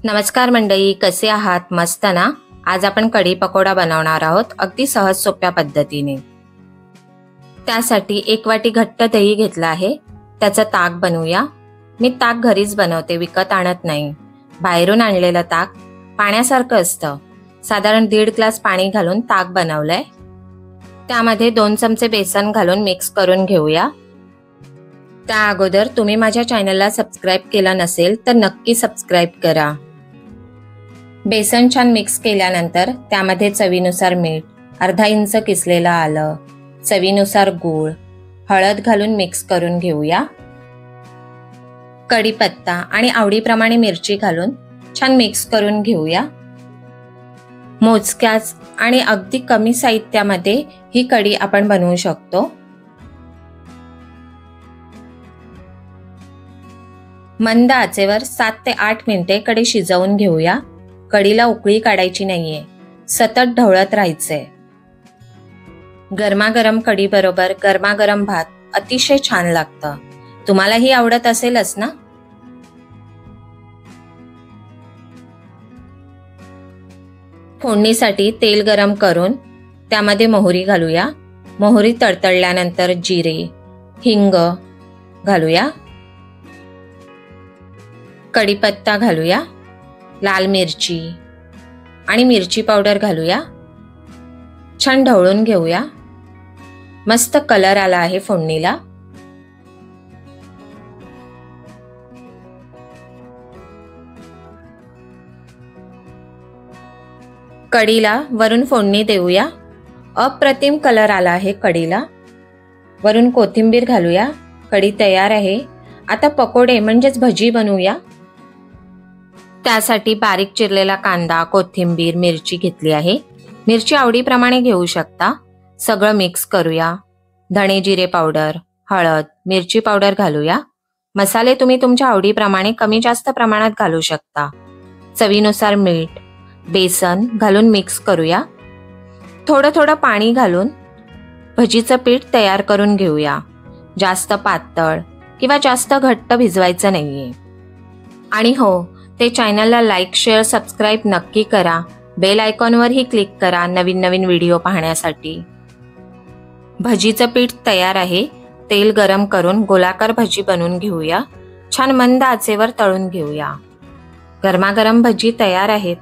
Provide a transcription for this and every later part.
नमस्कार मंडळी, कसे आहात? मस्त ना? आज आपण कढी पकोडा बनवणार आहोत अगदी सहज सोप्या पद्धतीने। त्यासाठी 1 वाटी घट्ट दही घेतला आहे। त्याचं ताक बनवूया। मी ताक घरीच बनवते, विकत आणत नाही। बाहेरून आणलेलं ताक पाण्यासारखं असतं। साधारण 1.5 ग्लास पाणी घालून ताक बनवलंय। त्यामध्ये 2 चमचे बेसन घालून मिक्स करून घेऊया। त्या अगोदर तुम्ही माझ्या चॅनलला सबस्क्राइब केलं नसेल तर नक्की सबस्क्राइब करा। बेसन छान मिक्स केल्यानंतर त्यामध्ये चवीनुसार मीठ, अर्धा इंच किसलेलं आलं, चवीनुसार गूळ, हळद घालून मिक्स करून घेऊया। कढीपत्ता आणि आवडीप्रमाणे मिरची घालून छान मिक्स करून घेऊया। मोजक्याच आणि अगदी कमी साहित्यामध्ये ही कढी आपण बनवू शकतो। मंद आचेवर 7 ते 8 मिनिटे कढी शिजवून घेऊया। कढीला उकळी काढायची नाहीये, सतत ढवळत राहायचंय। गरमागरम कढी बरोबर गरमागरम भात अतिशय छान लागतं। तुम्हालाही आवडत असेलच ना? फोडणीसाठी तेल गरम करून त्यामध्ये मोहरी घालूया। मोहरी तडतडल्यानंतर जिरे, हिंग घालूया। कढीपत्ता घालूया, लाल मिरची आणि मिरची पावडर घालूया। छान ढवळून घेऊया। मस्त कलर आला आहे फोडणीला। कढीला वरून फोडणी देऊया। अप्रतिम कलर आला आहे कढीला। वरून कोथिंबीर घालूया। कढी तयार आहे। आता पकोडे म्हणजेच भजी बनवूया। त्यासाठी बारीक चिरलेला कांदा, कोथिंबीर, मिरची घेतली आहे। मिरची आवडीप्रमाणे घेऊ शकता। सगळं मिक्स करूया। धणे जिरे पावडर, हळद, मिरची पावडर घालूया। मसाले तुम्ही तुमच्या आवडीप्रमाणे कमी जास्त प्रमाणात घालू शकता। चवीनुसार मीठ, बेसन घालून मिक्स करूया। थोडं थोडं पाणी घालून भजीचं पीठ तयार करून घेऊया। जास्त पातळ किंवा जास्त घट्ट भिजवायचं नाहीये। आणि हो, ते चॅनलला लाईक, शेअर, सबस्क्राइब नक्की करा। बेल आयकॉनवरही क्लिक करा नवीन नवीन व्हिडिओ पाहण्यासाठी। भजीचं पीठ तयार आहे। तेल गरम करून गोलाकार भजी बनवून घेऊया। छान मंद आचेवर तळून घेऊया। गरमागरम भजी तयार आहेत।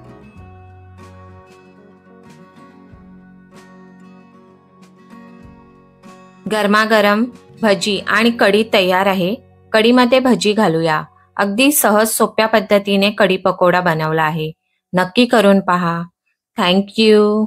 गरमागरम भजी आणि कढी तयार आहे। कढीमध्ये भजी घालूया। अगदी सहज सोप्या पद्धतीने कढी पकोडा बनवला आहे। नक्की करून पहा। Thank you.